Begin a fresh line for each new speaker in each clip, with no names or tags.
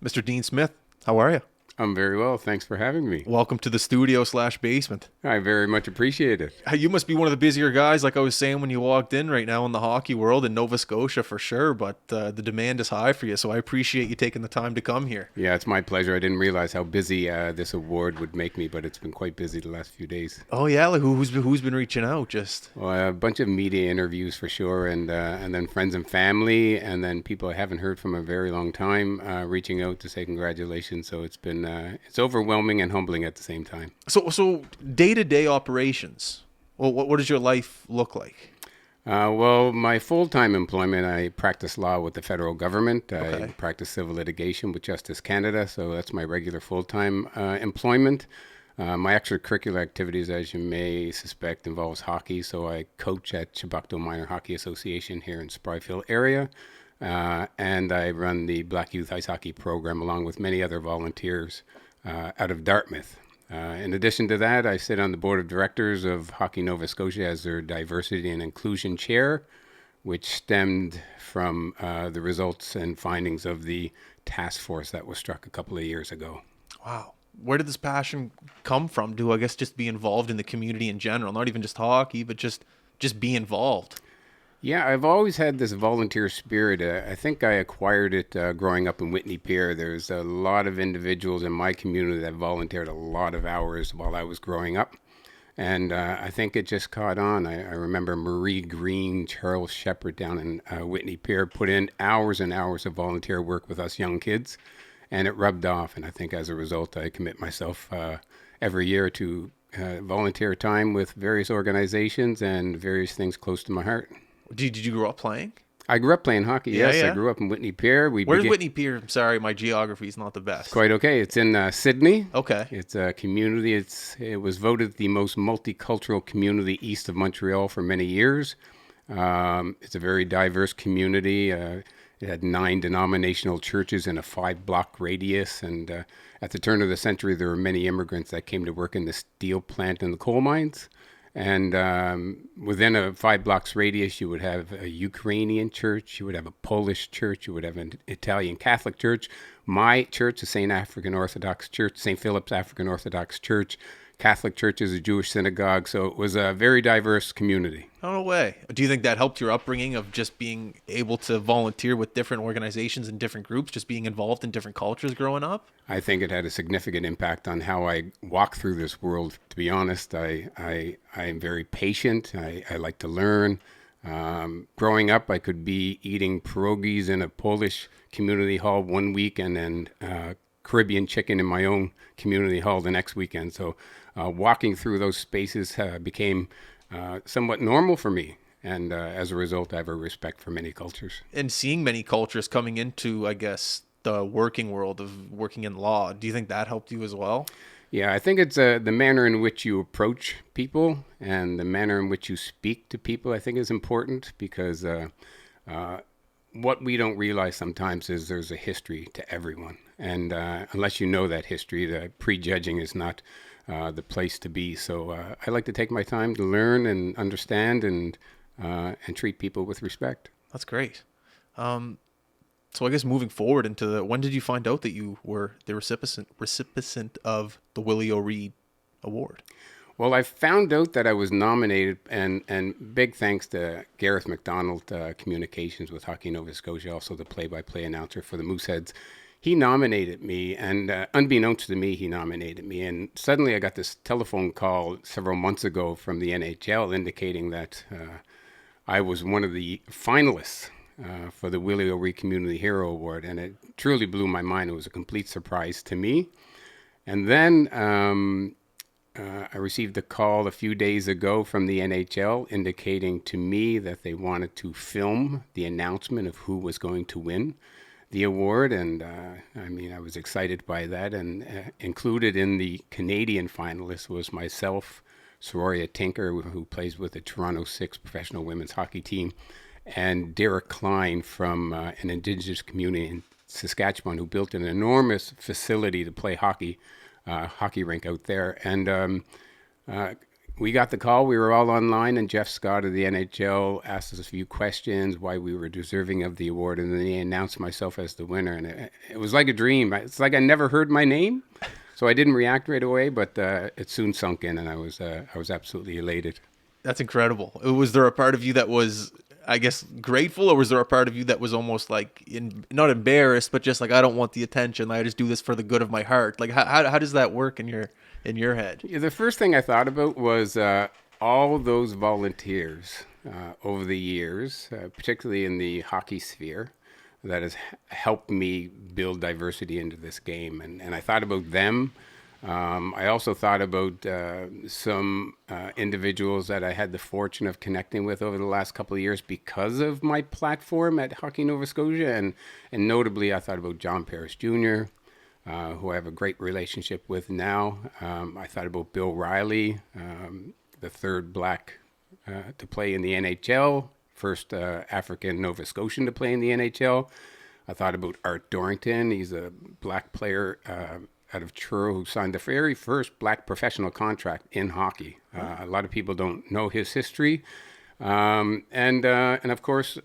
Mr. Dean Smith, how are you?
I'm very well. Thanks for having me.
Welcome to the studio/basement.
I very much appreciate it.
You must be one of the busier guys, like I was saying when you walked in right now in the hockey world in Nova Scotia for sure, but the demand is high for you, so I appreciate you taking the time to come here.
Yeah, it's my pleasure. I didn't realize how busy this award would make me, but it's been quite busy the last few days.
Oh yeah, like who's been reaching out? Just
Well, a bunch of media interviews for sure, and then friends and family, and then people I haven't heard from a very long time reaching out to say congratulations. So it's overwhelming and humbling at the same time.
so day-to-day operations. Well, what does your life look like?
Well, my full-time employment, I practice law with the federal government. I
Okay.
practice civil litigation with Justice Canada, so that's my regular full-time employment. My extracurricular activities, as you may suspect, involves hockey. So I coach at Chebucto Minor Hockey Association here in Spryfield area, and I run the Black Youth Ice Hockey program along with many other volunteers out of Dartmouth. In addition to that, I sit on the board of directors of Hockey Nova Scotia as their diversity and inclusion chair, which stemmed from the results and findings of the task force that was struck a couple of years ago.
Wow. Where did this passion come from? Do I guess just be involved in the community in general, not even just hockey, but just be involved.
Yeah, I've always had this volunteer spirit. I think I acquired it growing up in Whitney Pier. There's a lot of individuals in my community that volunteered a lot of hours while I was growing up. And I think it just caught on. I remember Marie Green, Charles Shepard down in Whitney Pier put in hours and hours of volunteer work with us young kids, and it rubbed off. And I think as a result, I commit myself every year to volunteer time with various organizations and various things close to my heart.
Did you grow up playing?
I grew up playing hockey.
Yeah,
Yes, I
yeah.
grew up in Whitney Pier.
Where's Whitney Pier? I'm sorry, my geography is not the best.
Quite okay. It's in Sydney.
Okay.
It's a community. It was voted the most multicultural community east of Montreal for many years. It's a very diverse community. It had 9 denominational churches in a 5-block radius. And at the turn of the century, there were many immigrants that came to work in the steel plant and the coal mines. And within a 5 blocks radius, you would have a Ukrainian church, you would have a Polish church, you would have an Italian Catholic church. My church, the St. African Orthodox Church, St. Philip's African Orthodox Church, Catholic Church is a Jewish synagogue. So it was a very diverse community.
Oh, no way. Do you think that helped your upbringing of just being able to volunteer with different organizations and different groups, just being involved in different cultures growing up?
I think it had a significant impact on how I walk through this world. To be honest, I am very patient. I like to learn. Growing up, I could be eating pierogies in a Polish community hall one week and then Caribbean chicken in my own community hall the next weekend. So walking through those spaces became somewhat normal for me. And as a result, I have a respect for many cultures.
And seeing many cultures coming into, I guess, the working world of working in law, do you think that helped you as well?
Yeah, I think it's the manner in which you approach people and the manner in which you speak to people, I think is important because what we don't realize sometimes is there's a history to everyone. And unless you know that history, the prejudging is not the place to be. So I like to take my time to learn and understand and treat people with respect.
That's great. So I guess moving forward into when did you find out that you were the recipient of the Willie O'Reed Award?
Well, I found out that I was nominated, and big thanks to Gareth McDonald, Communications with Hockey Nova Scotia, also the play-by-play announcer for the Mooseheads. He nominated me, and unbeknownst to me, he nominated me. And suddenly I got this telephone call several months ago from the NHL indicating that I was one of the finalists for the Willie O'Ree Community Hero Award, and it truly blew my mind. It was a complete surprise to me. And then I received a call a few days ago from the NHL indicating to me that they wanted to film the announcement of who was going to win the award. And I was excited by that. And included in the Canadian finalists was myself, Sororia Tinker, who plays with the Toronto Six professional women's hockey team, and Derek Klein from an Indigenous community in Saskatchewan who built an enormous facility to play hockey rink out there. And we got the call. We were all online, and Jeff Scott of the NHL asked us a few questions, why we were deserving of the award, and then he announced myself as the winner. And it was like a dream. It's like I never heard my name, so I didn't react right away, but it soon sunk in, and I was absolutely elated.
That's incredible. Was there a part of you that was, I guess, grateful, or was there a part of you that was almost like not embarrassed, but just like, I don't want the attention. I just do this for the good of my heart. Like, how does that work in your head?
Yeah, the first thing I thought about was all those volunteers over the years, particularly in the hockey sphere, that has helped me build diversity into this game. And I thought about them. I also thought about some individuals that I had the fortune of connecting with over the last couple of years because of my platform at Hockey Nova Scotia. And notably, I thought about John Paris Jr., who I have a great relationship with now. I thought about Bill Riley, the third black to play in the NHL, first African Nova Scotian to play in the NHL. I thought about Art Dorrington. He's a black player out of Truro who signed the very first black professional contract in hockey. A lot of people don't know his history. And of course,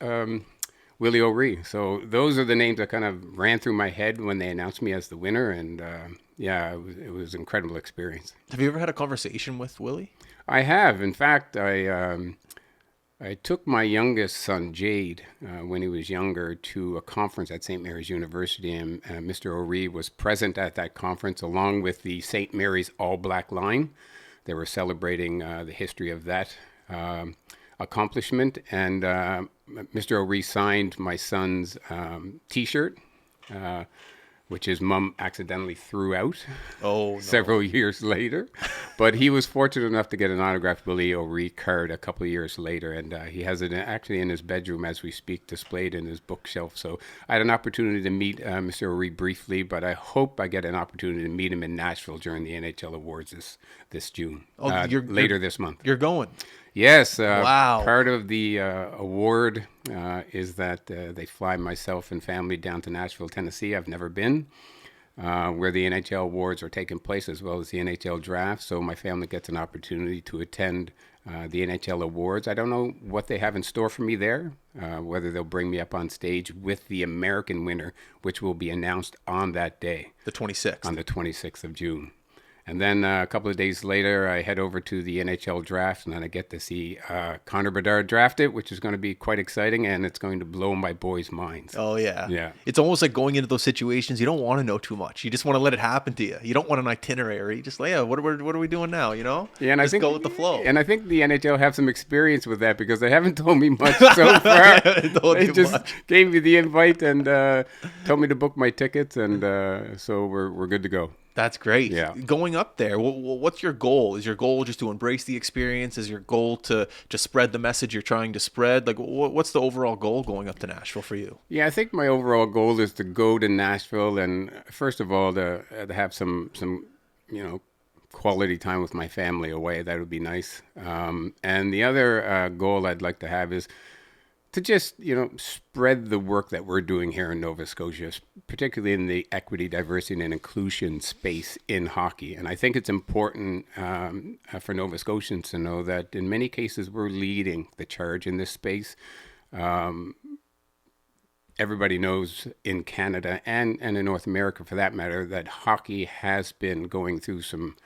Willie O'Ree. So those are the names that kind of ran through my head when they announced me as the winner. And it was an incredible experience.
Have you ever had a conversation with Willie?
I have. In fact, I took my youngest son, Jade, when he was younger, to a conference at St. Mary's University, and Mr. O'Ree was present at that conference along with the St. Mary's All Black Line. They were celebrating the history of that accomplishment, and Mr. O'Ree signed my son's T-shirt, which his mom accidentally threw out several years later. But he was fortunate enough to get an autographed Willie O'Ree card a couple of years later, and he has it actually in his bedroom as we speak, displayed in his bookshelf. So I had an opportunity to meet Mr. O'Ree briefly, but I hope I get an opportunity to meet him in Nashville during the NHL Awards this June, later this month.
You're going?
Yes.
Wow.
Part of the award is that they fly myself and family down to Nashville, Tennessee. I've never been, where the NHL awards are taking place as well as the NHL draft. So my family gets an opportunity to attend the NHL awards. I don't know what they have in store for me there, whether they'll bring me up on stage with the American winner, which will be announced on that day.
The 26th.
On the 26th of June. And then a couple of days later, I head over to the NHL draft, and then I get to see Connor Bedard drafted, which is going to be quite exciting, and it's going to blow my boys' minds.
Oh, yeah.
Yeah.
It's almost like going into those situations, you don't want to know too much. You just want to let it happen to you. You don't want an itinerary. Just like, yeah, what are we doing now, you know?
Yeah, and
just go with the flow.
And I think the NHL have some experience with that because they haven't told me much so far. They just gave me the invite and told me to book my tickets, and so we're good to go.
That's great.
Yeah.
Going up there, what's your goal? Is your goal just to embrace the experience? Is your goal to spread the message you're trying to spread? Like, what's the overall goal going up to Nashville for you?
Yeah, I think my overall goal is to go to Nashville and, first of all, to have some quality time with my family away. That would be nice. And the other goal I'd like to have is to just, spread the work that we're doing here in Nova Scotia, particularly in the equity, diversity, and inclusion space in hockey. And I think it's important for Nova Scotians to know that in many cases we're leading the charge in this space. Everybody knows in Canada and in North America, for that matter, that hockey has been going through some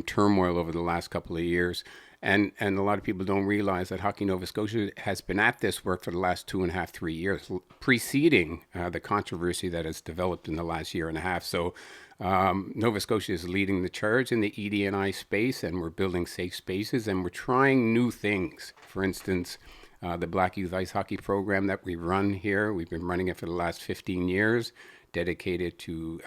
turmoil over the last couple of years. And a lot of people don't realize that Hockey Nova Scotia has been at this work for the last 2.5, 3 years, preceding the controversy that has developed in the last year and a half. So Nova Scotia is leading the charge in the ED&I space, and we're building safe spaces, and we're trying new things. For instance, the Black Youth Ice Hockey program that we run here, we've been running it for the last 15 years, dedicated to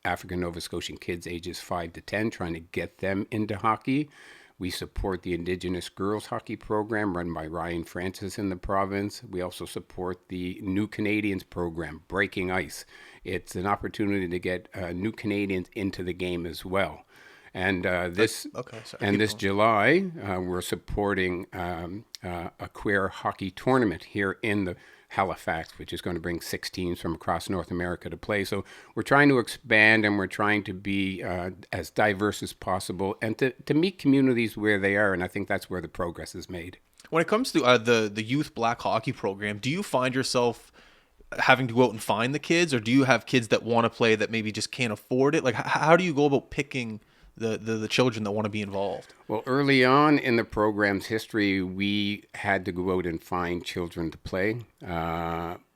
African Nova Scotian kids ages 5 to 10, trying to get them into hockey. We support the Indigenous Girls Hockey Program run by Ryan Francis in the province. We also support the New Canadians program, Breaking Ice. It's an opportunity to get new Canadians into the game as well. And this July, we're supporting a queer hockey tournament here in the Halifax, which is going to bring 6 teams from across North America to play. So we're trying to expand, and we're trying to be as diverse as possible and to meet communities where they are. And I think that's where the progress is made.
When it comes to the youth black hockey program, do you find yourself having to go out and find the kids, or do you have kids that want to play that maybe just can't afford it? Like, how do you go about picking the children that want to be involved?
Well, early on in the program's history, we had to go out and find children to play.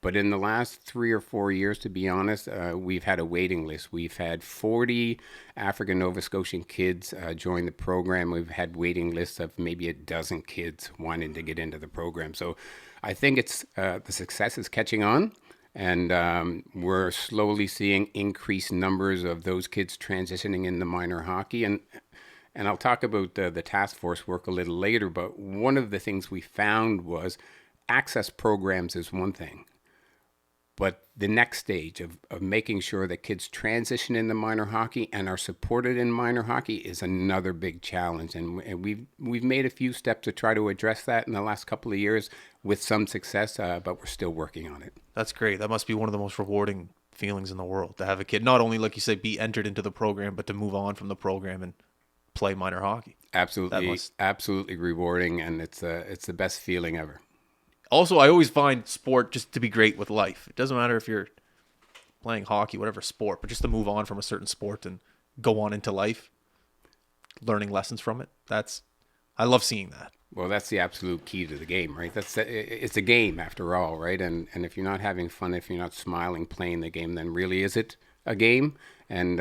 But in the last 3 or 4 years, to be honest, we've had a waiting list. We've had 40 African Nova Scotian kids join the program. We've had waiting lists of maybe a dozen kids wanting to get into the program. So I think it's the success is catching on. And we're slowly seeing increased numbers of those kids transitioning into minor hockey. And I'll talk about the task force work a little later, but one of the things we found was access programs is one thing. But the next stage of making sure that kids transition into minor hockey and are supported in minor hockey is another big challenge. And we've made a few steps to try to address that in the last couple of years with some success, but we're still working on it.
That's great. That must be one of the most rewarding feelings in the world, to have a kid not only, like you say, be entered into the program, but to move on from the program and play minor hockey.
Absolutely, absolutely rewarding, and it's the best feeling ever.
Also, I always find sport just to be great with life. It doesn't matter if you're playing hockey, whatever sport, but just to move on from a certain sport and go on into life, learning lessons from it. I love seeing that.
Well, that's the absolute key to the game, right? It's a game after all, right? And if you're not having fun, if you're not smiling playing the game, then really is it a game? And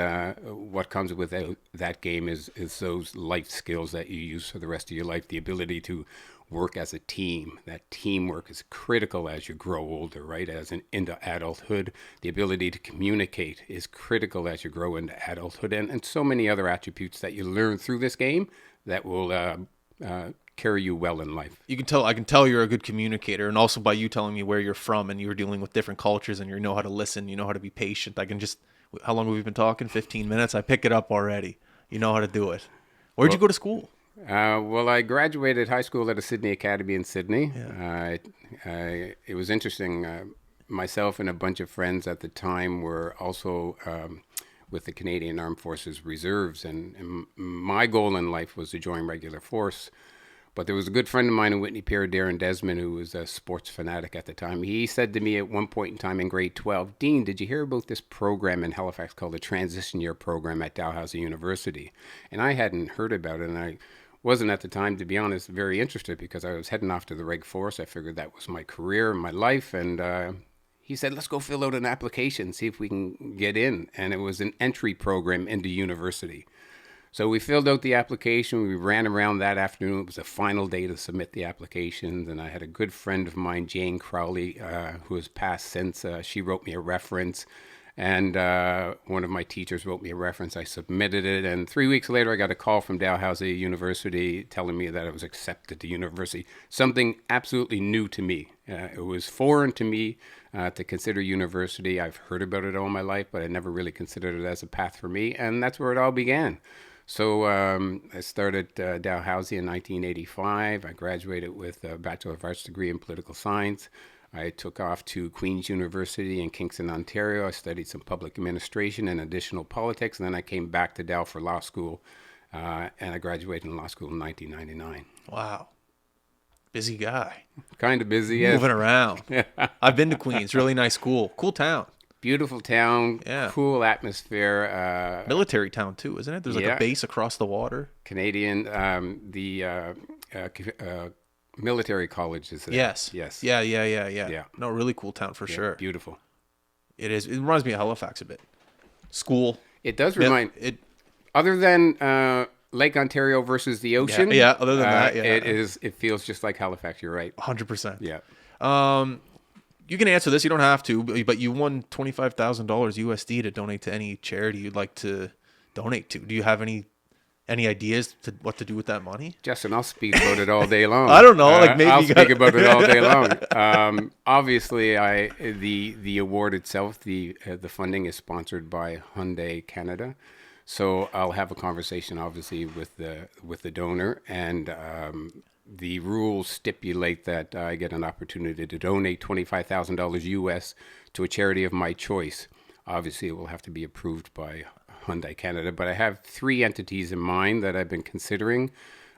what comes with that game is those life skills that you use for the rest of your life, the ability to work as a team. That teamwork is critical as you grow older, right? Into adulthood. The ability to communicate is critical as you grow into adulthood, and so many other attributes that you learn through this game that will carry you well in life.
I can tell you're a good communicator, and also by you telling me where you're from and you're dealing with different cultures and you know how to listen, you know how to be patient. How long have we been talking? 15 minutes. I pick it up already. You know how to do it. Where'd you go to school?
Well, I graduated high school at a Sydney Academy in Sydney.
Yeah.
It was interesting. Myself and a bunch of friends at the time were also with the Canadian Armed Forces Reserves, and my goal in life was to join regular force. But there was a good friend of mine in Whitney Pier, Darren Desmond, who was a sports fanatic at the time. He said to me at one point in time in grade 12, "Dean, did you hear about this program in Halifax called the Transition Year Program at Dalhousie University?" And I hadn't heard about it, and I wasn't at the time, to be honest, very interested because I was heading off to the Reg Force. I figured that was my career and my life, and he said, "Let's go fill out an application, see if we can get in." And it was an entry program into university. So we filled out the application. We ran around that afternoon. It was the final day to submit the applications. And I had a good friend of mine, Jane Crowley, who has passed since. She wrote me a reference. And one of my teachers wrote me a reference. I submitted it. And 3 weeks later, I got a call from Dalhousie University telling me that I was accepted to university. Something absolutely new to me. It was foreign to me to consider university. I've heard about it all my life, but I never really considered it as a path for me. And that's where it all began. So I started Dalhousie in 1985. I graduated with a Bachelor of Arts degree in political science. I took off to Queen's University in Kingston, Ontario. I studied some public administration and additional politics. And then I came back to Dal for law school. And I graduated in law school in 1999.
Wow. Busy guy.
Kind of busy, yes.
Moving around. I've been to Queens. Really nice school. Cool town.
Beautiful town,
Yeah.
Cool atmosphere.
Military town too, isn't it? There's like
Yeah.
a base across the water.
Canadian, military college is there.
Yes.
Yes.
Yeah.
Yeah.
No, really cool town for
Yeah,
sure.
beautiful.
It is. It reminds me of Halifax a bit. School.
It does remind,
It.
other than Lake Ontario versus the ocean.
Yeah. Other than that, yeah.
It feels just like Halifax. You're right.
100%.
Yeah.
You can answer this. You don't have to, but you won $25,000 USD to donate to any charity you'd like to donate to. Do you have any ideas to what to do with that money?
Justin, I'll speak about it all day long.
I don't know, like maybe
I'll
you
speak
got-
about it all day long. Obviously, the award itself, the funding is sponsored by Hyundai Canada, so I'll have a conversation, obviously, with the donor, and the rules stipulate that I get an opportunity to donate $25,000 US to a charity of my choice. Obviously, it will have to be approved by Hyundai Canada, but I have three entities in mind that I've been considering.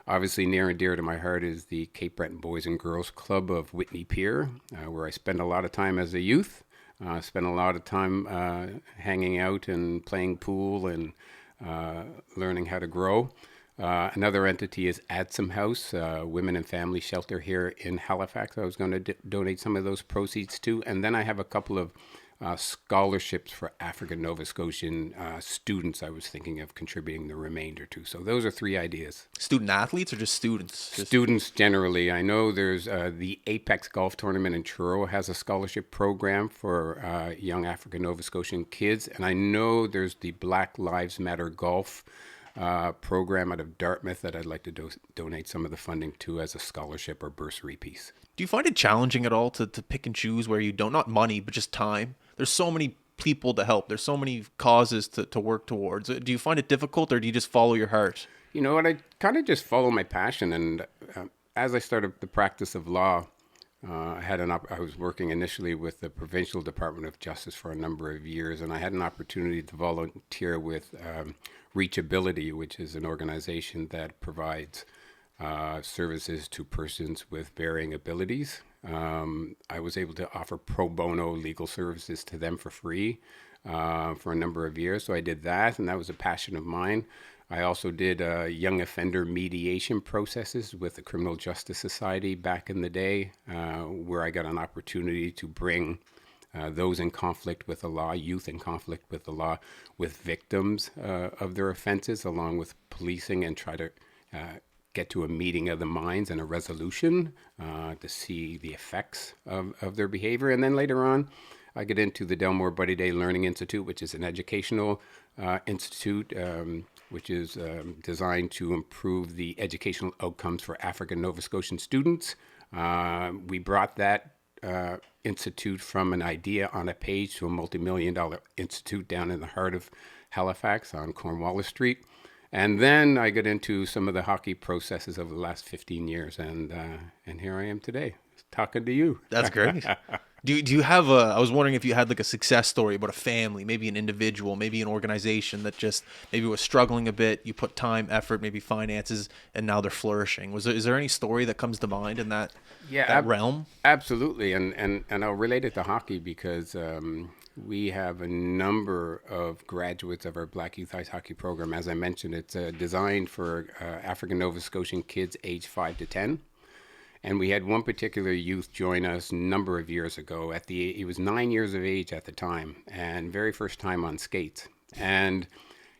Obviously, near and dear to my heart is the Cape Breton Boys and Girls Club of Whitney Pier, where I spent a lot of time as a youth. Spent a lot of time hanging out and playing pool and learning how to grow. Another entity is Adsum House, Women and Family Shelter here in Halifax. I was going to donate some of those proceeds to. And then I have a couple of scholarships for African Nova Scotian students I was thinking of contributing the remainder to. So those are three ideas.
Student athletes or just students?
Students generally. I know there's the Apex Golf Tournament in Truro has a scholarship program for young African Nova Scotian kids. And I know there's the Black Lives Matter Golf program out of Dartmouth that I'd like to donate some of the funding to as a scholarship or bursary piece.
Do you find it challenging at all to pick and choose where you don't, not money, but just time? There's so many people to help. There's so many causes to work towards. Do you find it difficult, or do you just follow your heart?
You know what? I kind of just follow my passion. And as I started the practice of law, I was working initially with the Provincial Department of Justice for a number of years, and I had an opportunity to volunteer with Reachability, which is an organization that provides services to persons with varying abilities. I was able to offer pro bono legal services to them for free for a number of years. So I did that, and that was a passion of mine. I also did young offender mediation processes with the Criminal Justice Society back in the day, where I got an opportunity to bring those in conflict with the law, youth in conflict with the law, with victims of their offenses, along with policing, and try to get to a meeting of the minds and a resolution to see the effects of their behavior. And then later on, I get into the Delmore Buddy Day Learning Institute, which is an educational institute which is designed to improve the educational outcomes for African Nova Scotian students. We brought that institute from an idea on a page to a multi-million-dollar institute down in the heart of Halifax on Cornwallis Street. And then I got into some of the hockey processes over the last 15 years, and here I am today, talking to you.
That's great. Do you have I was wondering if you had like a success story about a family, maybe an individual, maybe an organization that just maybe was struggling a bit. You put time, effort, maybe finances, and now they're flourishing. Is there any story that comes to mind in that realm?
Absolutely, and I'll relate it to hockey because we have a number of graduates of our Black Youth Ice Hockey program. As I mentioned, it's designed for African Nova Scotian kids aged 5 to 10. And we had one particular youth join us a number of years ago. He was 9 years of age at the time, and very first time on skates. And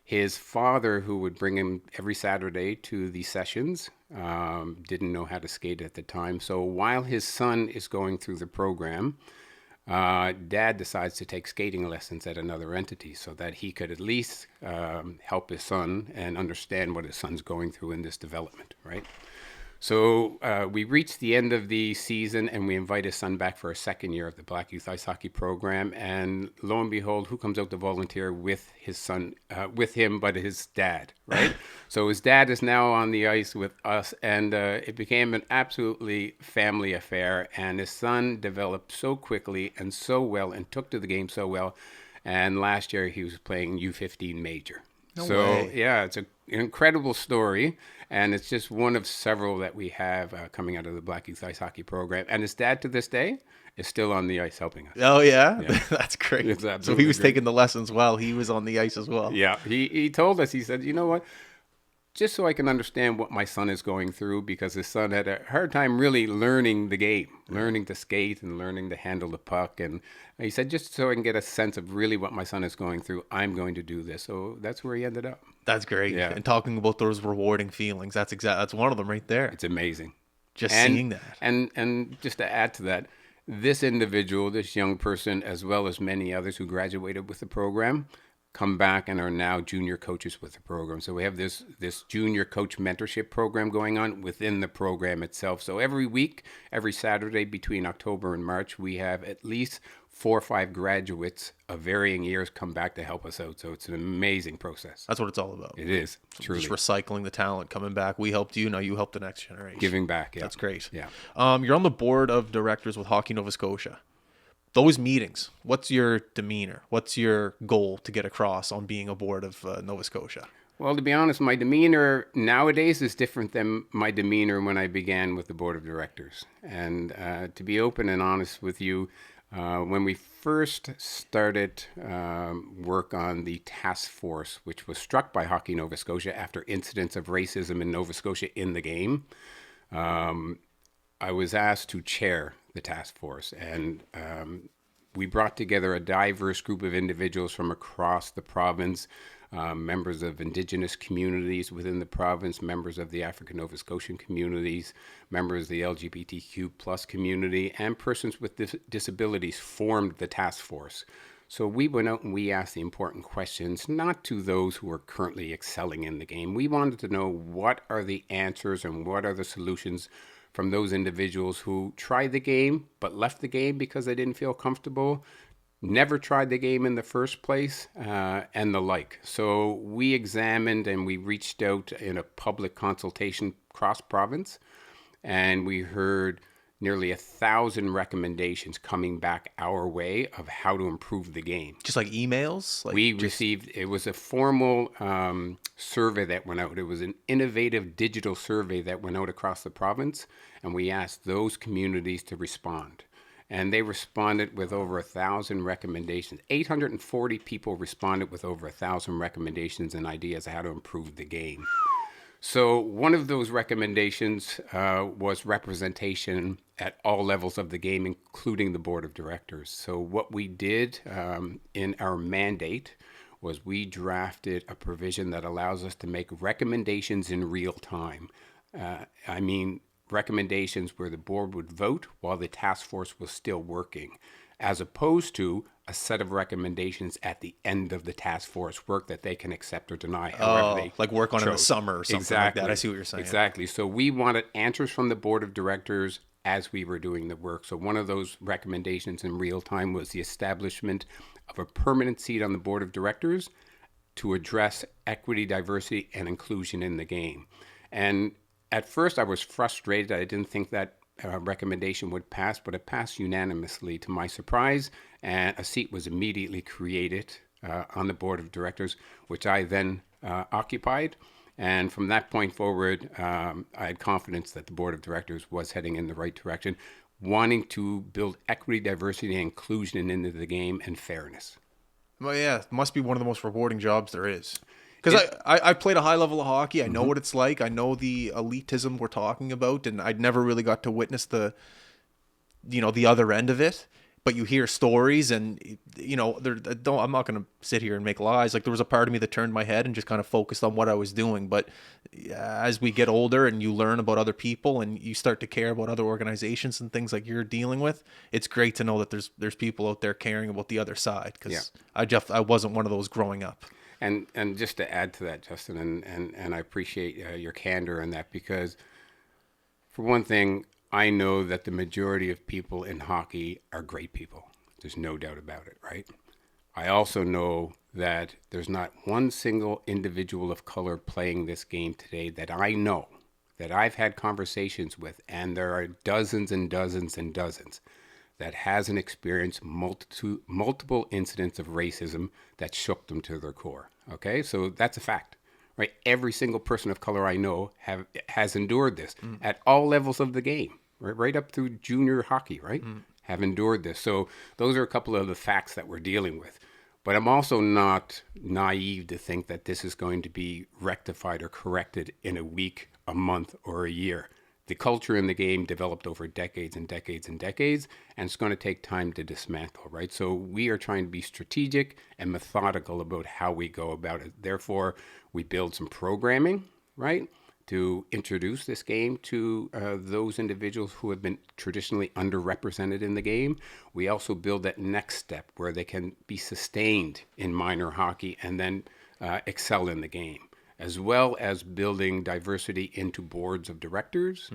his father, who would bring him every Saturday to the sessions, didn't know how to skate at the time. So while his son is going through the program, Dad decides to take skating lessons at another entity so that he could at least help his son and understand what his son's going through in this development, right? So we reached the end of the season, and we invite his son back for a second year of the Black Youth Ice Hockey program. And lo and behold, who comes out to volunteer with his son, with him, but his dad, right? So his dad is now on the ice with us, and it became an absolutely family affair. And his son developed so quickly and so well and took to the game so well. And last year he was playing U15 major.
No
so
way.
yeah, it's an incredible story, and it's just one of several that we have coming out of the Black Youth Ice Hockey program. And his dad to this day is still on the ice helping us.
Oh yeah? That's great.
It's
So
absolutely
he was
great.
taking the lessons while he was on the ice as well.
Yeah, he told us, he said, you know what, just so I can understand what my son is going through, because his son had a hard time really learning the game, learning to skate and learning to handle the puck. And he said, just so I can get a sense of really what my son is going through, I'm going to do this. So that's where he ended up.
That's great.
Yeah.
And talking about those rewarding feelings, that's one of them right there.
It's amazing.
Just
And-
seeing that.
And just to add to that, this individual, this young person, as well as many others who graduated with the program, come back and are now junior coaches with the program. So we have this junior coach mentorship program going on within the program itself. So every week, every Saturday between October and March, we have at least 4 or 5 graduates of varying years come back to help us out. So it's an amazing process.
That's what it's all about.
It is,
Just
truly.
recycling the talent, coming back. We helped you, now you help the next generation.
Giving back, yeah.
That's great.
Yeah.
You're on the board of directors with Hockey Nova Scotia. Those meetings, what's your demeanor? What's your goal to get across on being a board of Nova Scotia?
Well, to be honest, my demeanor nowadays is different than my demeanor when I began with the board of directors. And to be open and honest with you, when we first started work on the task force, which was struck by Hockey Nova Scotia after incidents of racism in Nova Scotia in the game, I was asked to chair the task force. And we brought together a diverse group of individuals from across the province, members of Indigenous communities within the province, members of the African Nova Scotian communities, members of the LGBTQ plus community, and persons with disabilities formed the task force. So we went out and we asked the important questions, not to those who are currently excelling in the game. We wanted to know what are the answers and what are the solutions from those individuals who tried the game but left the game because they didn't feel comfortable, never tried the game in the first place, and the like. So we examined and we reached out in a public consultation cross province, and we heard nearly 1,000 recommendations coming back our way of how to improve the game.
Just like emails?
Received, it was a formal survey that went out. It was an innovative digital survey that went out across the province, and we asked those communities to respond. And they responded with over 1,000 recommendations. 840 people responded with over 1,000 recommendations and ideas how to improve the game. So one of those recommendations was representation at all levels of the game, including the board of directors. So what we did in our mandate was we drafted a provision that allows us to make recommendations in real time. Recommendations where the board would vote while the task force was still working, as opposed to a set of recommendations at the end of the task force work that they can accept or deny.
Like work on in the summer or something like that. I see what you're saying.
Exactly. So we wanted answers from the board of directors as we were doing the work. So one of those recommendations in real time was the establishment of a permanent seat on the board of directors to address equity, diversity, and inclusion in the game. And at first I was frustrated. I didn't think that recommendation would pass, but it passed unanimously to my surprise, and a seat was immediately created on the board of directors, which I then occupied. And from that point forward, I had confidence that the board of directors was heading in the right direction, wanting to build equity, diversity, and inclusion into the game and fairness.
Well, yeah, it must be one of the most rewarding jobs there is. Because I played a high level of hockey. I know what it's like. I know the elitism we're talking about, and I'd never really got to witness the other end of it. But you hear stories, and I'm not going to sit here and make lies. Like, there was a part of me that turned my head and just kind of focused on what I was doing. But as we get older and you learn about other people and you start to care about other organizations and things like you're dealing with, it's great to know that there's people out there caring about the other side. Because I wasn't one of those growing up.
And just to add to that, Justin, and I appreciate your candor in that, because for one thing, I know that the majority of people in hockey are great people. There's no doubt about it, right? I also know that there's not one single individual of color playing this game today that I know, that I've had conversations with, and there are dozens and dozens and dozens, that hasn't experienced multiple incidents of racism that shook them to their core. Okay, so that's a fact, right? Every single person of color I know has endured this at all levels of the game, right up through junior hockey, right? Have endured this. So those are a couple of the facts that we're dealing with. But I'm also not naive to think that this is going to be rectified or corrected in a week, a month, or a year. The culture in the game developed over decades and decades and decades, and it's going to take time to dismantle, right? So we are trying to be strategic and methodical about how we go about it. Therefore, we build some programming, right, to introduce this game to those individuals who have been traditionally underrepresented in the game. We also build that next step where they can be sustained in minor hockey and then excel in the game, as well as building diversity into boards of directors,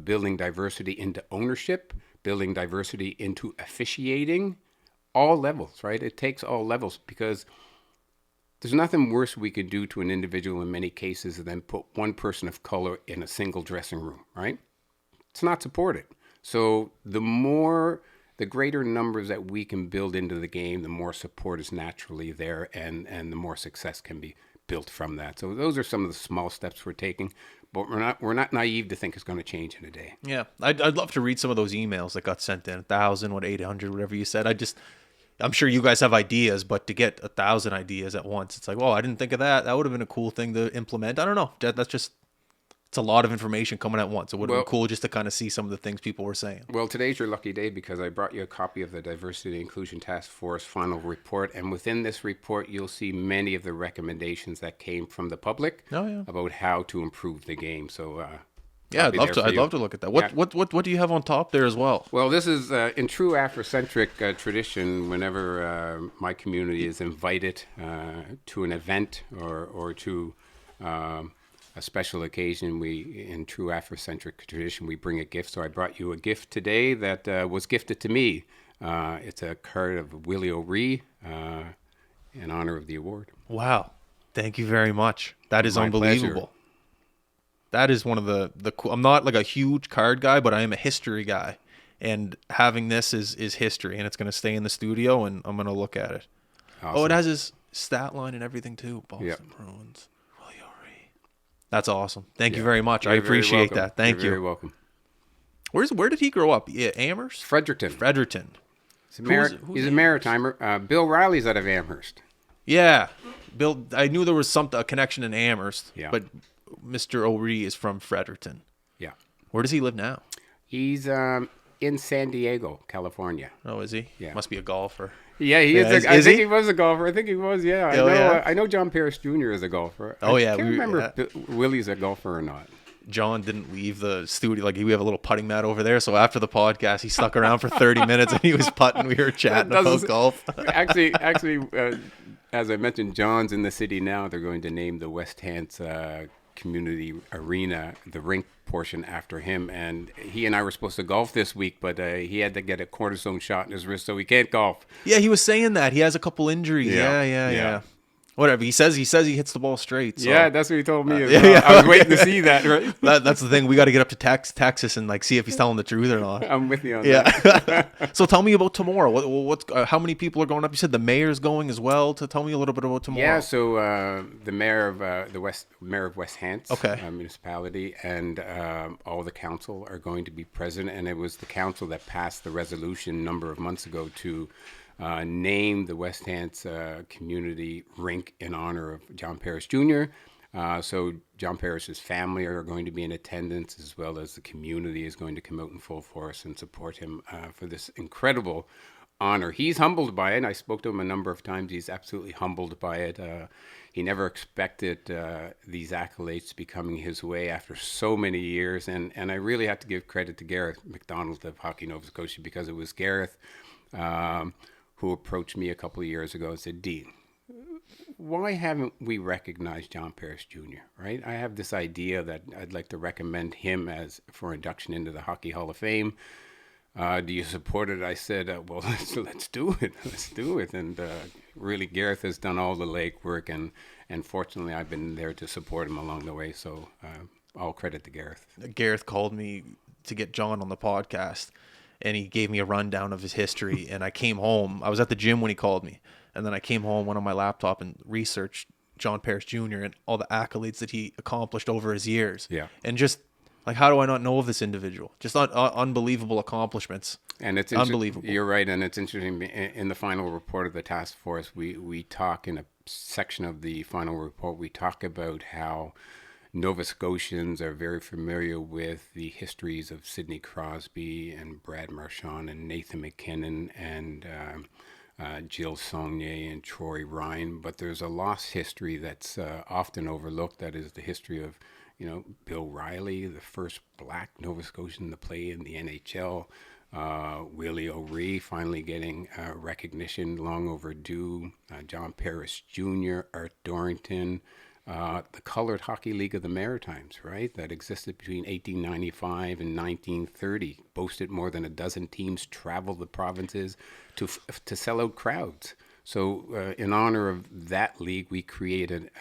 building diversity into ownership, building diversity into officiating, all levels, right? It takes all levels because there's nothing worse we could do to an individual in many cases than put one person of color in a single dressing room, right? It's not supported. So the greater numbers that we can build into the game, the more support is naturally there, and the more success can be built from that. So those are some of the small steps we're taking, but we're not naive to think it's going to change in a day.
Yeah, I'd love to read some of those emails that got sent in, 1,000, 800, whatever you said. I'm sure you guys have ideas, but to get 1,000 ideas at once, it's like, oh, I didn't think of that. That would have been a cool thing to implement. I don't know. That's just, it's a lot of information coming at once. It would have been cool just to kind of see some of the things people were saying.
Well, today's your lucky day because I brought you a copy of the Diversity and Inclusion Task Force final report. And within this report, you'll see many of the recommendations that came from the public about how to improve the game. So,
yeah, I'd love to look at that. What do you have on top there as well?
Well, this is in true Afrocentric tradition. Whenever my community is invited to an event or to a special occasion, in true Afrocentric tradition, we bring a gift. So I brought you a gift today that was gifted to me. It's a card of Willie O'Ree in honor of the award.
Wow. Thank you very much. That is
My
unbelievable.
pleasure.
That is one of the cool. I'm not like a huge card guy, but I am a history guy. And having this is history, and it's going to stay in the studio, and I'm going to look at it.
Awesome.
Oh, it has his stat line and everything too. Boston Bruins. That's awesome. Thank you very much. I appreciate that. Thank you.
You're very welcome.
Where did he grow up? Yeah, Amherst?
Fredericton. He's a
Who's
Maritimer. Bill Riley's out of Amherst.
Yeah. Bill, I knew there was a connection in Amherst,
Yeah.
but Mr. O'Ree is from Fredericton.
Yeah.
Where does he live now?
He's in San Diego, California.
Oh, is he?
Yeah.
Think a golfer.
Yeah, he is. I think he was a golfer. I think he was. Yeah,
yeah.
I know John Paris Jr. is a golfer.
Oh,
I
yeah,
can't remember if Willie's a golfer or not.
John didn't leave the studio. Like, we have a little putting mat over there. So after the podcast, he stuck around for 30 minutes and he was putting. We were chatting about golf.
actually, as I mentioned, John's in the city now. They're going to name the West Hants Community Arena, the rink portion, after him. And he and I were supposed to golf this week, but he had to get a cortisone shot in his wrist, so he can't golf.
Yeah, he was saying that. He has a couple injuries. Yeah. Whatever. He says he hits the ball straight. So.
Yeah, that's what he told me. I was waiting to see that, right?
That's the thing. We got to get up to Texas and see if he's telling the truth or not.
I'm with you on that.
So tell me about tomorrow. How many people are going up? You said the mayor's going as well. To tell me a little bit about tomorrow.
Yeah. So the mayor of mayor of West Hants municipality, and all the council are going to be present. And it was the council that passed the resolution a number of months ago to name the West Hants community rink in honor of John Paris Jr. So John Paris's family are going to be in attendance, as well as the community is going to come out in full force and support him for this incredible honor. He's humbled by it. I spoke to him a number of times. He's absolutely humbled by it. He never expected these accolades to be coming his way after so many years. And I really have to give credit to Gareth McDonald of Hockey Nova Scotia, because it was Gareth who approached me a couple of years ago and said, Dean, why haven't we recognized John Paris Jr., right? I have this idea that I'd like to recommend him for induction into the Hockey Hall of Fame. Do you support it? I said, well, let's do it. Let's do it. And really, Gareth has done all the legwork, and fortunately, I've been there to support him along the way. So all credit to Gareth.
Gareth called me to get John on the podcast, and he gave me a rundown of his history. And I came home. I was at the gym when he called me. And then I came home, went on my laptop, and researched John Paris Jr. and all the accolades that he accomplished over his years.
Yeah.
And just, how do I not know of this individual? Just unbelievable accomplishments.
And it's
unbelievable.
You're right. And it's interesting. In the final report of the task force, we talk in a section of the final report, we talk about how Nova Scotians are very familiar with the histories of Sidney Crosby and Brad Marchand and Nathan McKinnon and Jill Saulnier and Troy Ryan, but there's a lost history that's often overlooked. That is the history of, Bill Riley, the first black Nova Scotian to play in the NHL. Willie O'Ree finally getting recognition, long overdue. John Paris Jr., Art Dorrington, the Colored Hockey League of the Maritimes, right? That existed between 1895 and 1930, boasted more than a dozen teams, traveled the provinces to sell out crowds. So, in honor of that league, we created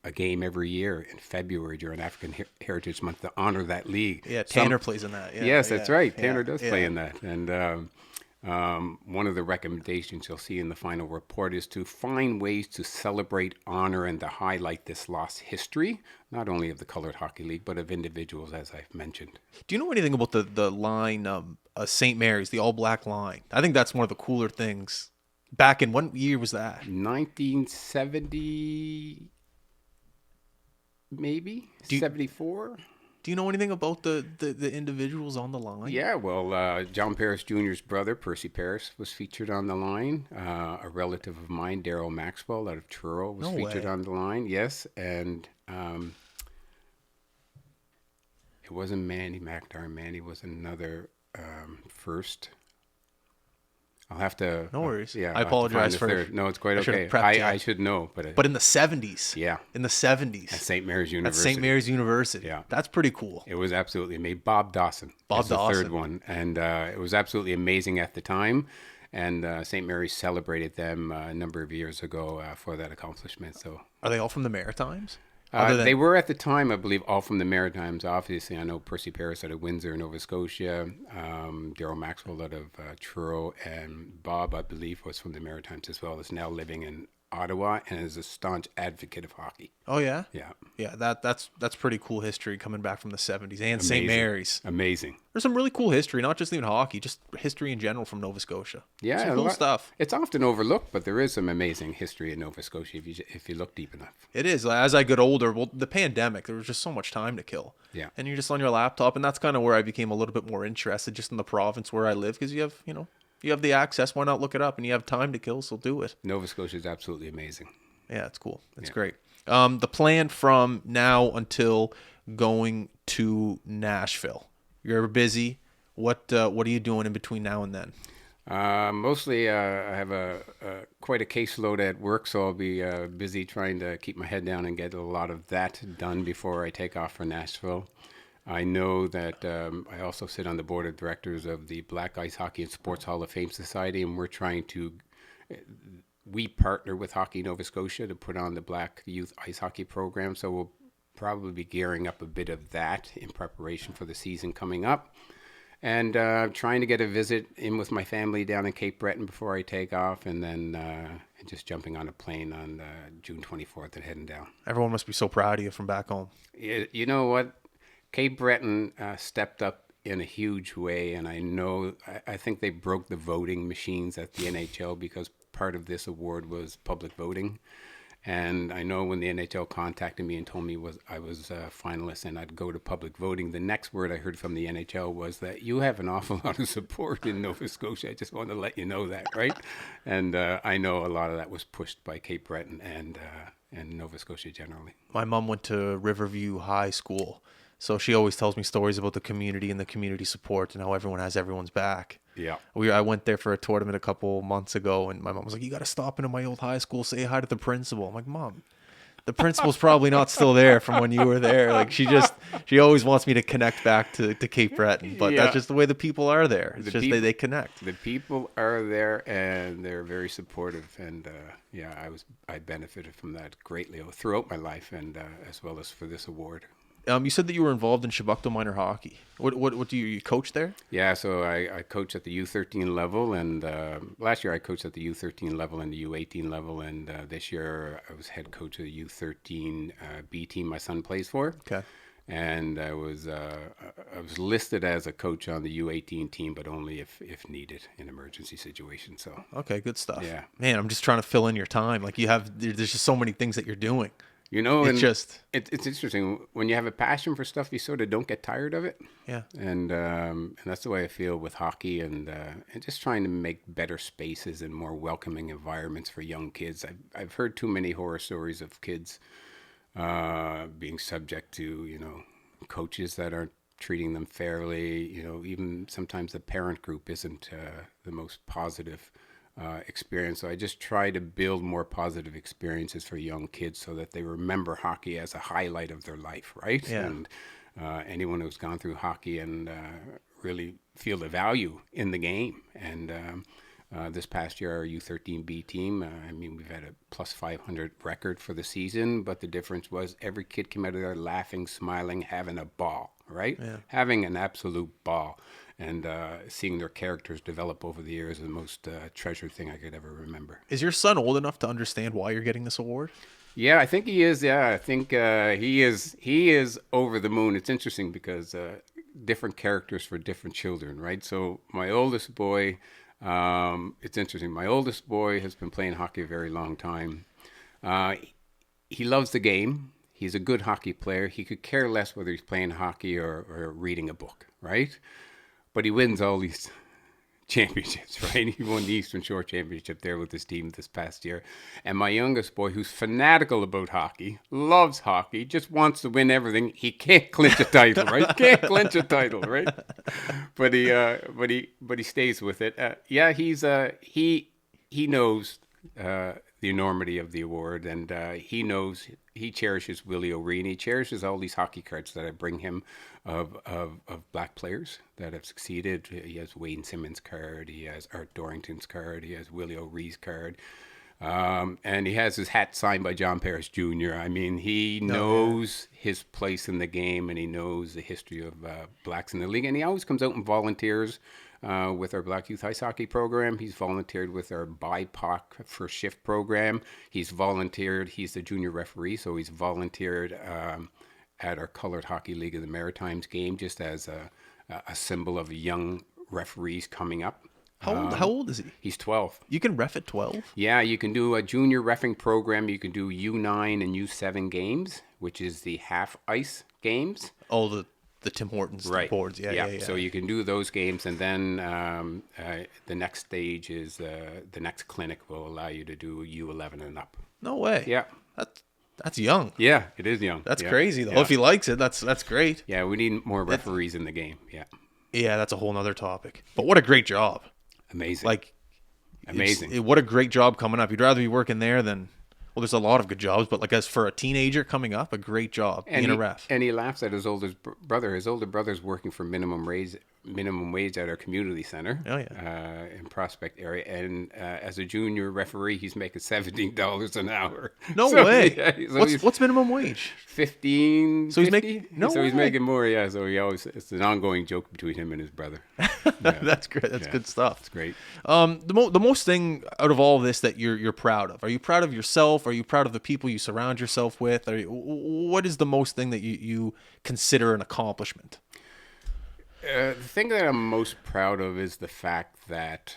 a game every year in February during African Heritage Month to honor that league.
Yeah, Tanner plays in that.
Yes,
Yeah,
that's right.
yeah,
Tanner does play
yeah.
in that. And one of the recommendations you'll see in the final report is to find ways to celebrate, honor, and to highlight this lost history, not only of the Colored Hockey League, but of individuals, as I've mentioned.
Do you know anything about the line St. Mary's, the all black line? I think that's one of the cooler things. Back in what year was that?
1970, maybe?
Do you,
74?
do you know anything about the individuals on the line?
Yeah, well, John Paris Jr.'s brother, Percy Paris, was featured on the line. A relative of mine, Daryl Maxwell, out of Truro, was
No
featured
way.
on the line. Yes, and it wasn't Manny MacDar. Manny was another first. I'll have to.
No worries.
Yeah,
I
I'll have to find
apologize
the
for.
third. No, it's quite
I should
okay.
have prepped you.
I should know, but
But in the 70s.
yeah,
In the
at
70s.
St. Mary's
At
University.
St. Mary's University.
Yeah.
That's pretty cool.
It was absolutely amazing. Bob Dawson.
Bob
is the third
Dawson.
one, and it was absolutely amazing at the time. And St. Mary's celebrated them a number of years ago for that accomplishment. So
Are they all from the Maritimes? Other than
they were at the time, I believe, all from the Maritimes. Obviously, I know Percy Paris out of Windsor, Nova Scotia, Daryl Maxwell out of Truro, and Bob, I believe, was from the Maritimes as well. Is now living in Ottawa and is a staunch advocate of hockey.
Oh yeah?
Yeah,
Yeah, that's pretty cool history coming back from the 70s and St.
amazing.
Mary's.
Amazing.
There's some really cool history, not just even hockey, just history in general from Nova Scotia.
Yeah,
some
a
cool
lot-
stuff.
It's often overlooked, but there is some amazing history in Nova Scotia if you look deep enough.
It is. As I get older, well, the pandemic, there was just so much time to kill.
Yeah.
And you're just on your laptop, and that's kind of where I became a little bit more interested just in the province where I live, because you have, you have the access. Why not look it up? And you have time to kill, so do it.
Nova Scotia is absolutely amazing.
Yeah, it's cool. It's
Yeah.
great. The plan from now until going to Nashville. You're busy. What are you doing in between now and then?
Mostly, I have quite a caseload at work, so I'll be busy trying to keep my head down and get a lot of that done before I take off for Nashville. I know that I also sit on the board of directors of the Black Ice Hockey and Sports Hall of Fame Society, and we're trying to. We partner with Hockey Nova Scotia to put on the Black Youth Ice Hockey program, so we'll probably be gearing up a bit of that in preparation for the season coming up. And trying to get a visit in with my family down in Cape Breton before I take off, and then just jumping on a plane on June 24th and heading down.
Everyone must be so proud of you from back home.
You know what? Cape Breton stepped up in a huge way, and I think they broke the voting machines at the NHL because part of this award was public voting. And I know when the NHL contacted me and told me I was a finalist and I'd go to public voting, the next word I heard from the NHL was that you have an awful lot of support in Nova Scotia. I just want to let you know that, right? And I know a lot of that was pushed by Cape Breton and Nova Scotia generally.
My mom went to Riverview High School, so she always tells me stories about the community and the community support and how everyone has everyone's back.
Yeah.
I went there for a tournament a couple months ago, and my mom was like, "You got to stop into my old high school, say hi to the principal." I'm like, "Mom, the principal's probably not still there from when you were there." Like she always wants me to connect back to Cape Breton, but
Yeah.
that's just the way the people are there. It's
The
just
people-
they connect.
The people are there and they're very supportive, and I benefited from that greatly throughout my life, and as well as for this award.
You said that you were involved in Shabukto minor hockey. What do you coach there?
Yeah, so I coach at the U13 level, and last year I coached at the U13 level and the U18 level, and this year I was head coach of the U13 B team my son plays for.
Okay.
And I was listed as a coach on the U18 team, but only if needed in emergency situations. So
Okay, good stuff.
Yeah.
Man, I'm just trying to fill in your time. Like there's just so many things that you're doing.
it's interesting when you have a passion for stuff, you sort of don't get tired of it.
Yeah.
And that's the way I feel with hockey, and just trying to make better spaces and more welcoming environments for young kids. I've heard too many horror stories of kids being subject to coaches that aren't treating them fairly. Even sometimes the parent group isn't the most positive experience. So I just try to build more positive experiences for young kids so that they remember hockey as a highlight of their life, right?
Yeah.
And anyone who's gone through hockey and really feel the value in the game. And this past year, our U13B team, I mean, we've had a plus 500 record for the season, but the difference was every kid came out of there laughing, smiling, having a ball, right?
Yeah.
Having an absolute ball. And seeing their characters develop over the years is the most treasured thing I could ever remember.
Is your son old enough to understand why you're getting this award?
Yeah, I think he is. Yeah, I think he is. He is over the moon. It's interesting because different characters for different children, right? So my oldest boy, it's interesting. My oldest boy has been playing hockey a very long time. Uh, he loves the game. He's a good hockey player. He could care less whether he's playing hockey or reading a book, right? But he wins all these championships, right? He won the Eastern Shore Championship there with his team this past year. And my youngest boy, who's fanatical about hockey, loves hockey, just wants to win everything. He can't clinch a title, right? Can't clinch a title, right? But he stays with it. Yeah, he knows the enormity of the award, and he cherishes Willie O'Ree, and he cherishes all these hockey cards that I bring him of black players that have succeeded. He has Wayne Simmons' card, he has Art Dorrington's card, he has Willie O'Ree's card, and he has his hat signed by John Paris Jr. I mean, he knows his place in the game, and he knows the history of blacks in the league, and he always comes out and volunteers with our Black Youth Ice Hockey program. He's volunteered with our BIPOC First Shift program. He's volunteered. He's the junior referee, so he's volunteered at our Colored Hockey League of the Maritimes game, just as a symbol of young referees coming up.
How old is he?
He's 12.
You can ref at 12?
Yeah, you can do a junior reffing program. You can do U9 and U7 games, which is the half ice games.
Oh, the Tim Hortons boards. Yeah.
So you can do those games, and then the next stage is the next clinic will allow you to do U11 and up.
No way.
Yeah.
That's young.
Yeah, it is young.
That's crazy, though. Yeah. If he likes it, that's great.
Yeah, we need more referees in the game. Yeah.
Yeah, that's a whole nother topic. But what a great job.
Amazing.
Like,
amazing.
What a great job coming up. You'd rather be working there than... Well, there's a lot of good jobs, but like as for a teenager coming up, a great job being a ref.
And he laughs at his older brother. His older brother's working for minimum wage at our community center in Prospect area. And as a junior referee, he's making $17 an hour.
No way. Yeah, what's minimum wage?
15.
So he's making
he's making more. Yeah. So it's an ongoing joke between him and his brother. Yeah.
That's great. That's good stuff.
It's great.
The most thing out of all this that you're proud of? Are you proud of yourself? Are you proud of the people you surround yourself with? What is the most thing that you consider an accomplishment?
The thing that I'm most proud of is the fact that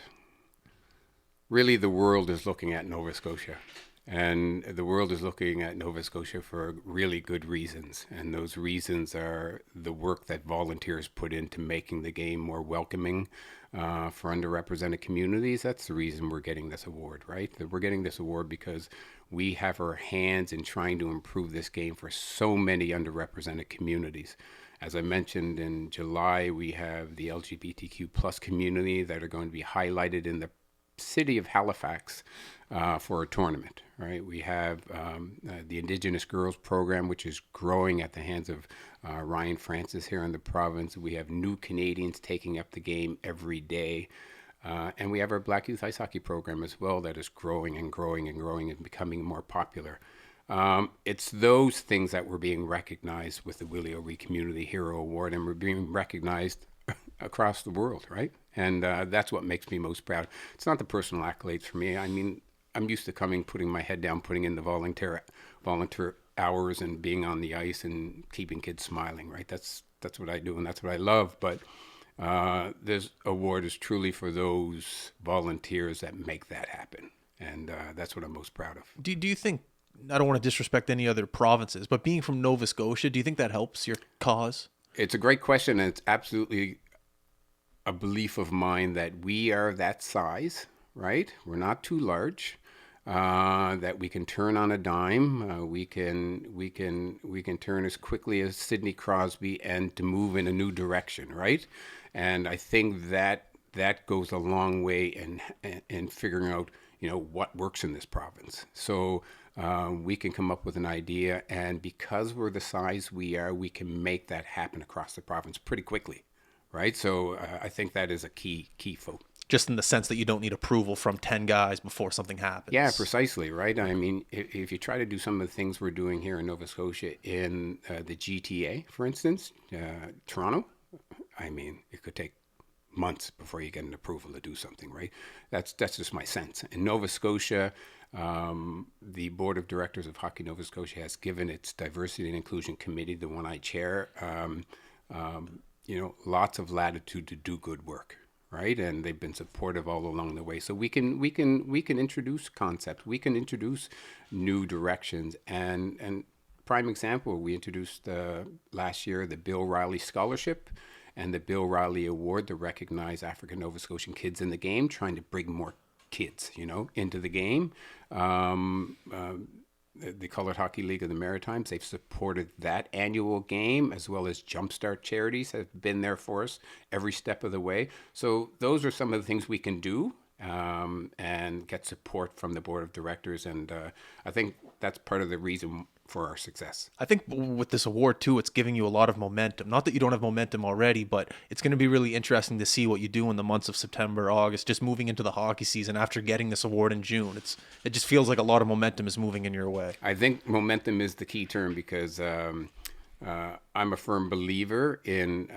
really the world is looking at Nova Scotia. And the world is looking at Nova Scotia for really good reasons. And those reasons are the work that volunteers put into making the game more welcoming for underrepresented communities. That's the reason we're getting this award, right? We're getting this award because we have our hands in trying to improve this game for so many underrepresented communities. As I mentioned, in July, we have the LGBTQ plus community that are going to be highlighted in the city of Halifax for a tournament, right? We have the Indigenous Girls Program, which is growing at the hands of Ryan Francis here in the province. We have new Canadians taking up the game every day. And we have our Black Youth Ice Hockey program as well that is growing and growing and growing and becoming more popular. It's those things that we're being recognized with the Willie O'Ree Community Hero Award, and we're being recognized across the world, right? And that's what makes me most proud. It's not the personal accolades for me. I mean, I'm used to putting my head down, putting in the volunteer hours and being on the ice and keeping kids smiling, right? That's what I do, and that's what I love. But this award is truly for those volunteers that make that happen, and that's what I'm most proud of.
Do you think, I don't want to disrespect any other provinces, but being from Nova Scotia, do you think that helps your cause?
It's a great question, and it's absolutely a belief of mine that we are that size, right? We're not too large, that we can turn on a dime. We can turn as quickly as Sidney Crosby and to move in a new direction, right? And I think that that goes a long way in figuring out, what works in this province. So we can come up with an idea, and because we're the size we are, we can make that happen across the province pretty quickly, right? So I think that is a key focus.
Just in the sense that you don't need approval from 10 guys before something happens.
Yeah, precisely, right? I mean, if you try to do some of the things we're doing here in Nova Scotia in the GTA, for instance, Toronto, I mean, it could take months before you get an approval to do something, right? That's just my sense. In Nova Scotia, the board of directors of Hockey Nova Scotia has given its diversity and inclusion committee, the one I chair, lots of latitude to do good work, right? And they've been supportive all along the way. So we can introduce concepts, we can introduce new directions, and prime example, we introduced last year the Bill Riley Scholarship and the Bill Riley Award to recognize African Nova Scotian kids in the game, trying to bring more kids, into the game. The Colored Hockey League of the Maritimes, they've supported that annual game, as well as Jumpstart Charities have been there for us every step of the way. So those are some of the things we can do and get support from the board of directors. And I think that's part of the reason for our success.
I think with this award too, it's giving you a lot of momentum. Not that you don't have momentum already, but it's going to be really interesting to see what you do in the months of September, August, just moving into the hockey season after getting this award in June. It just feels like a lot of momentum is moving in your way.
I think momentum is the key term, because I'm a firm believer in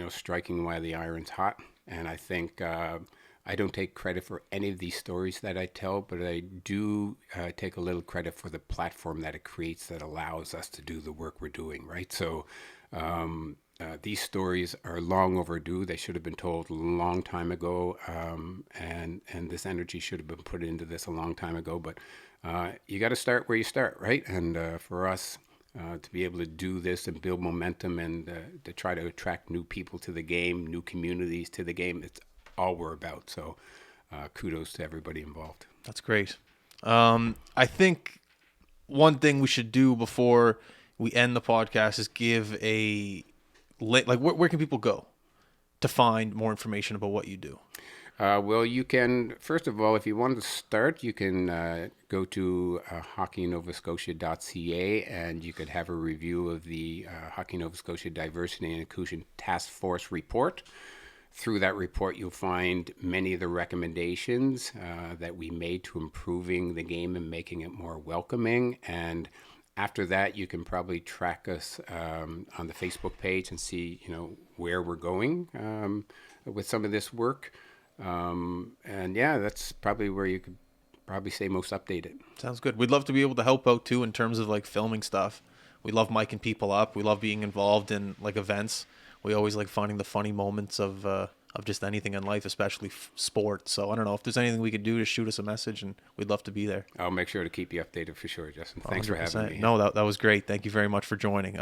striking while the iron's hot, and I think I don't take credit for any of these stories that I tell, but I do take a little credit for the platform that it creates that allows us to do the work we're doing, right? So these stories are long overdue. They should have been told a long time ago, and this energy should have been put into this a long time ago. But you got to start where you start, right? And for us to be able to do this and build momentum and to try to attract new people to the game, new communities to the game, it's all we're about. So kudos to everybody involved.
That's great. I think one thing we should do before we end the podcast is give where can people go to find more information about what you do?
Well, you can, first of all, if you want to start, you can go to hockeynovascotia.ca, and you could have a review of the Hockey Nova Scotia Diversity and Inclusion Task Force report. Through that report, you'll find many of the recommendations that we made to improving the game and making it more welcoming. And after that, you can probably track us on the Facebook page and see, where we're going with some of this work. And yeah, that's probably where you could probably say most updated.
Sounds good. We'd love to be able to help out too in terms of like filming stuff. We love miking people up. We love being involved in like events. We always like finding the funny moments of just anything in life, especially sports. So I don't know if there's anything we could do to shoot us a message, and we'd love to be there.
I'll make sure to keep you updated for sure, Justin. Thanks 100%. For having me.
No, that was great. Thank you very much for joining.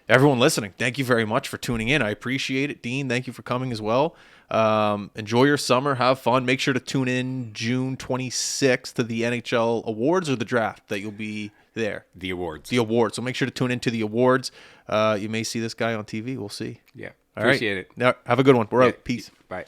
Everyone listening, thank you very much for tuning in. I appreciate it. Dean, thank you for coming as well. Enjoy your summer. Have fun. Make sure to tune in June 26th to the NHL Awards or the draft that you'll be there.
The awards.
So make sure to tune into the awards. You may see this guy on TV. We'll see.
Yeah.
All
Appreciate it.
Now, have a good one. We're out. Peace.
Bye.